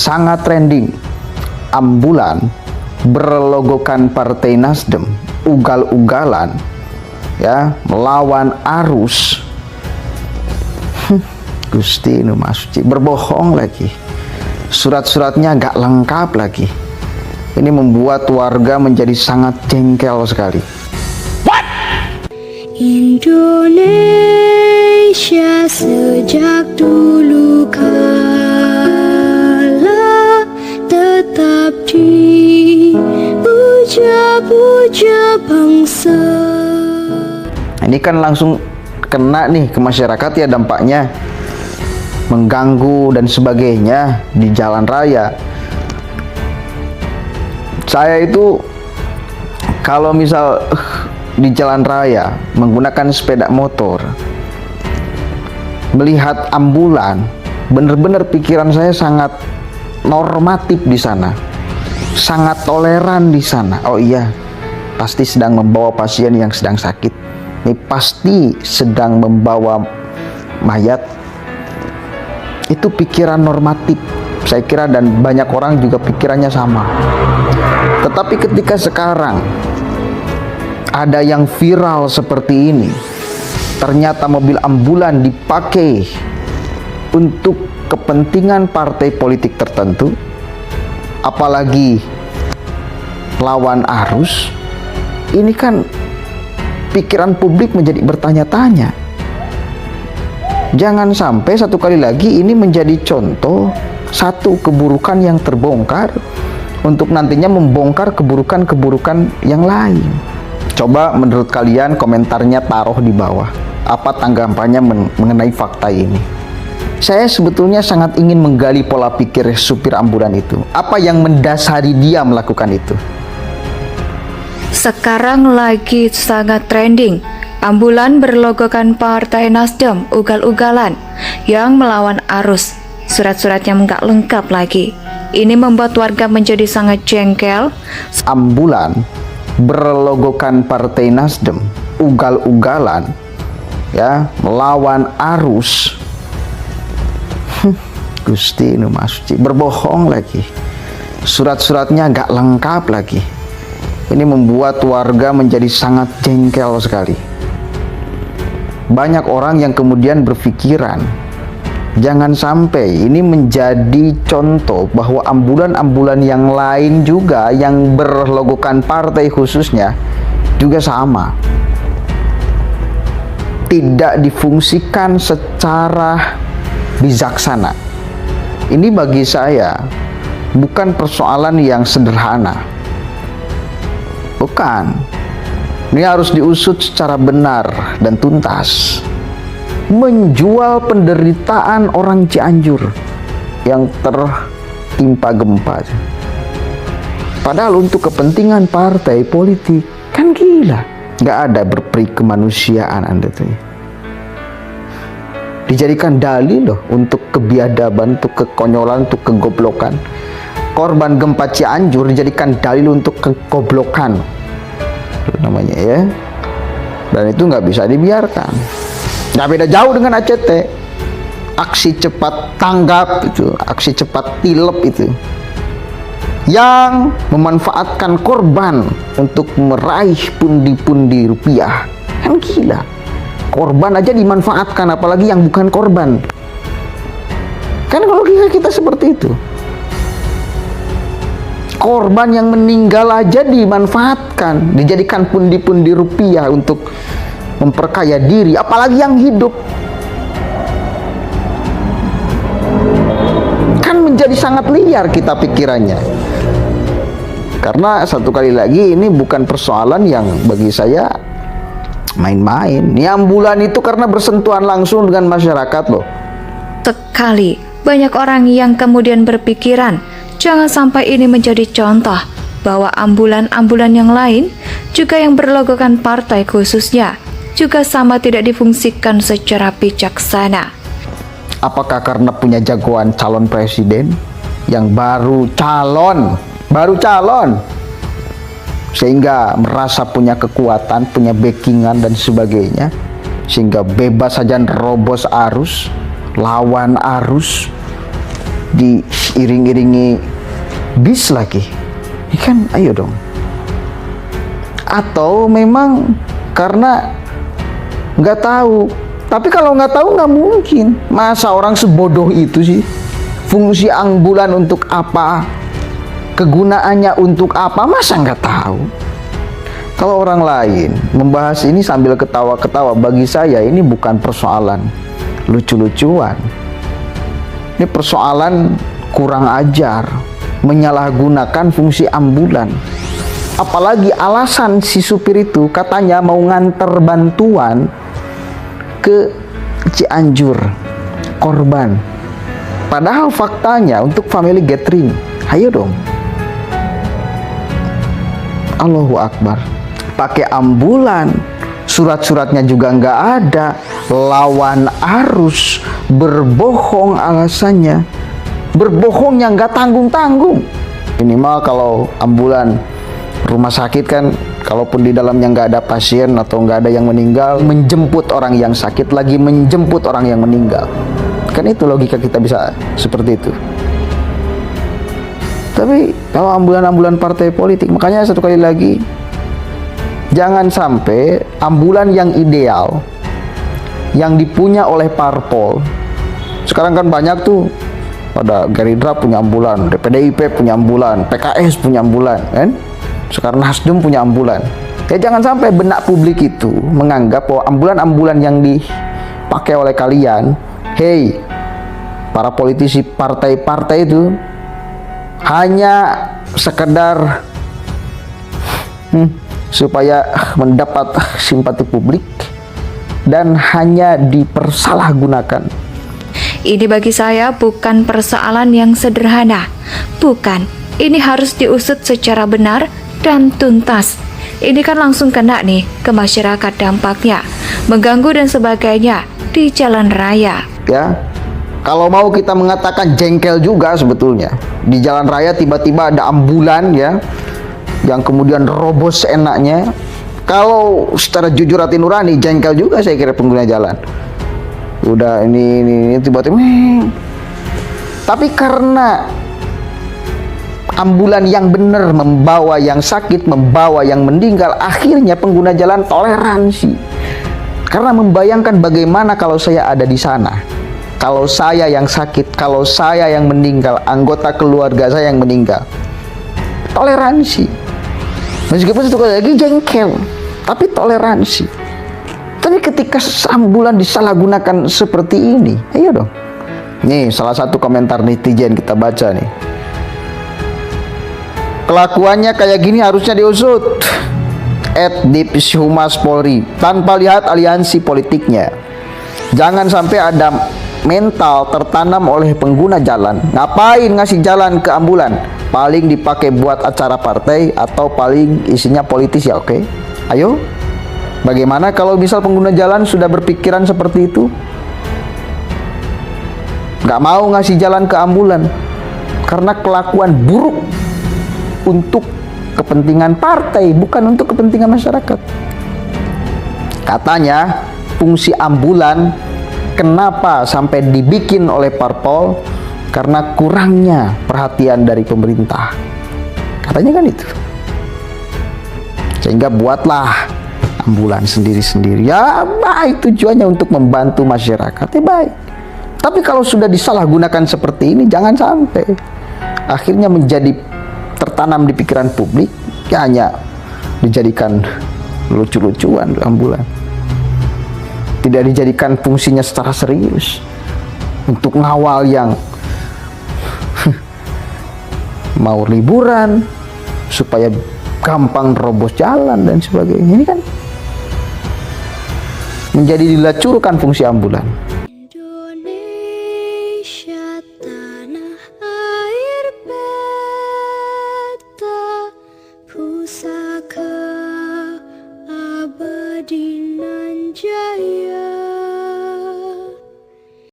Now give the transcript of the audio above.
sangat trending. Ambulan berlogokan Partai Nasdem, ugal-ugalan ya, melawan arus. Gusti nu masuci, berbohong lagi. Surat-suratnya gak lengkap lagi. Ini membuat warga menjadi sangat jengkel sekali. Indonesia sejak dulu kala tetap dipuja-puja bangsa. Ini kan langsung kena nih ke masyarakat ya, dampaknya mengganggu dan sebagainya di jalan raya. Saya itu kalau misal di jalan raya menggunakan sepeda motor, melihat ambulan, bener-bener pikiran saya sangat normatif di sana, sangat toleran di sana. Oh iya, pasti sedang membawa pasien yang sedang sakit. Ini pasti sedang membawa mayat. Itu pikiran normatif, saya kira, dan banyak orang juga pikirannya sama. Tetapi ketika sekarang ada yang viral seperti ini, ternyata mobil ambulan dipakai untuk kepentingan partai politik tertentu, apalagi lawan arus, ini kan pikiran publik menjadi bertanya-tanya. Jangan sampai satu kali lagi ini menjadi contoh satu keburukan yang terbongkar untuk nantinya membongkar keburukan-keburukan yang lain. Coba menurut kalian komentarnya taruh di bawah. Apa tanggapannya mengenai fakta ini? Saya sebetulnya sangat ingin menggali pola pikir supir ambulan itu. Apa yang mendasari dia melakukan itu? Sekarang lagi sangat trending. Ambulan berlogokan Partai Nasdem, ugal-ugalan yang melawan arus. Surat-suratnya nggak lengkap lagi. Ini membuat warga menjadi sangat jengkel. Ambulan berlogokan Partai Nasdem, ugal-ugalan ya, melawan arus. Gusti nu masuci, berbohong lagi. Surat-suratnya gak lengkap lagi. Ini membuat warga menjadi sangat jengkel sekali. Banyak orang yang kemudian berpikiran, jangan sampai ini menjadi contoh bahwa ambulan-ambulan yang lain juga yang berlogokan partai khususnya juga sama. Tidak difungsikan secara bijaksana. Ini bagi saya bukan persoalan yang sederhana. Bukan. Ini harus diusut secara benar dan tuntas. Menjual penderitaan orang Cianjur yang tertimpa gempa, padahal untuk kepentingan partai politik, kan gila. Nggak ada berperi kemanusiaan Anda tuh. Dijadikan dalil loh untuk kebiadaban, untuk kekonyolan, untuk kegoblokan. Korban gempa Cianjur dijadikan dalil untuk kegoblokan, itu namanya ya. Dan itu nggak bisa dibiarkan. Nggak beda jauh dengan ACT. Aksi cepat tanggap itu, aksi cepat tilep itu, yang memanfaatkan korban untuk meraih pundi-pundi rupiah. Kan gila. Korban aja dimanfaatkan, apalagi yang bukan korban. Kan kalau kita seperti itu. Korban yang meninggal aja dimanfaatkan, dijadikan pundi-pundi rupiah untuk memperkaya diri, apalagi yang hidup. Kan menjadi sangat liar kita pikirannya. Karena satu kali lagi ini bukan persoalan yang bagi saya main-main. Ini ambulan itu karena bersentuhan langsung dengan masyarakat loh. Sekali banyak orang yang kemudian berpikiran, jangan sampai ini menjadi contoh bahwa ambulan-ambulan yang lain juga yang berlogokan partai khususnya juga sama tidak difungsikan secara bijaksana. Apakah karena punya jagoan calon presiden yang baru calon, sehingga merasa punya kekuatan, punya backingan dan sebagainya, sehingga bebas saja nerobos arus, lawan arus, diiring-iringi bis lagi. Ini kan ayo dong. Atau memang karena nggak tahu. Tapi kalau nggak tahu nggak mungkin. Masa orang sebodoh itu sih? Fungsi ambulan untuk apa? Kegunaannya untuk apa? Masa nggak tahu? Kalau orang lain membahas ini sambil ketawa-ketawa, bagi saya ini bukan persoalan lucu-lucuan. Ini persoalan kurang ajar, menyalahgunakan fungsi ambulan. Apalagi alasan si supir itu katanya mau nganter bantuan ke Cianjur, korban. Padahal faktanya untuk family gathering. Ayo dong. Allahu Akbar. Pakai ambulan, surat-suratnya juga nggak ada, lawan arus, berbohong alasannya, berbohongnya nggak tanggung-tanggung. Minimal kalau ambulan rumah sakit kan, kalaupun di dalamnya nggak ada pasien atau nggak ada yang meninggal, menjemput orang yang sakit lagi menjemput orang yang meninggal. Kan itu logika kita bisa seperti itu. Tapi kalau ambulan-ambulan partai politik, makanya satu kali lagi, jangan sampai ambulan yang ideal yang dipunya oleh parpol. Sekarang kan banyak tuh, pada Gerindra punya ambulan, PDIP punya ambulan, PKS punya ambulan, kan? Sekarang Nasdem punya ambulan. Ya jangan sampai benak publik itu menganggap bahwa ambulan-ambulan yang dipakai oleh kalian, hey, para politisi partai-partai itu hanya sekedar supaya mendapat simpati publik dan hanya dipersalahgunakan. Ini bagi saya bukan persoalan yang sederhana. Bukan, ini harus diusut secara benar dan tuntas. Ini kan langsung kena nih ke masyarakat dampaknya, mengganggu dan sebagainya di jalan raya. Ya, kalau mau kita mengatakan jengkel juga sebetulnya. Di jalan raya tiba-tiba ada ambulan ya, yang kemudian robos enaknya. Kalau secara jujur hati nurani, jengkel juga saya kira pengguna jalan. Udah ini tiba-tiba. Tapi karena ambulan yang benar membawa yang sakit, membawa yang meninggal, akhirnya pengguna jalan toleransi. Karena membayangkan bagaimana kalau saya ada di sana, kalau saya yang sakit, kalau saya yang meninggal, anggota keluarga saya yang meninggal, toleransi. Meskipun satu kali lagi jengkel, tapi toleransi. Tapi ketika ambulan disalahgunakan seperti ini, ayo dong. Nih salah satu komentar netizen kita baca nih. Kelakuannya kayak gini harusnya diusut. Divisi Humas Polri tanpa lihat aliansi politiknya. Jangan sampai ada mental tertanam oleh pengguna jalan. Ngapain ngasih jalan ke ambulan? Paling dipakai buat acara partai atau paling isinya politis ya, oke? Ayo. Bagaimana kalau misal pengguna jalan sudah berpikiran seperti itu? Nggak mau ngasih jalan ke ambulan karena kelakuan buruk untuk kepentingan partai, bukan untuk kepentingan masyarakat. Katanya fungsi ambulan kenapa sampai dibikin oleh parpol? Karena kurangnya perhatian dari pemerintah. Katanya kan itu. Sehingga buatlah ambulan sendiri-sendiri. Ya baik, tujuannya untuk membantu masyarakat, ya baik. Tapi kalau sudah disalahgunakan seperti ini, jangan sampai akhirnya menjadi tertanam di pikiran publik, ya hanya dijadikan lucu-lucuan ambulan. Tidak dijadikan fungsinya secara serius untuk ngawal yang mau liburan supaya gampang terobos jalan dan sebagainya. Ini kan menjadi dilacurkan fungsi ambulan.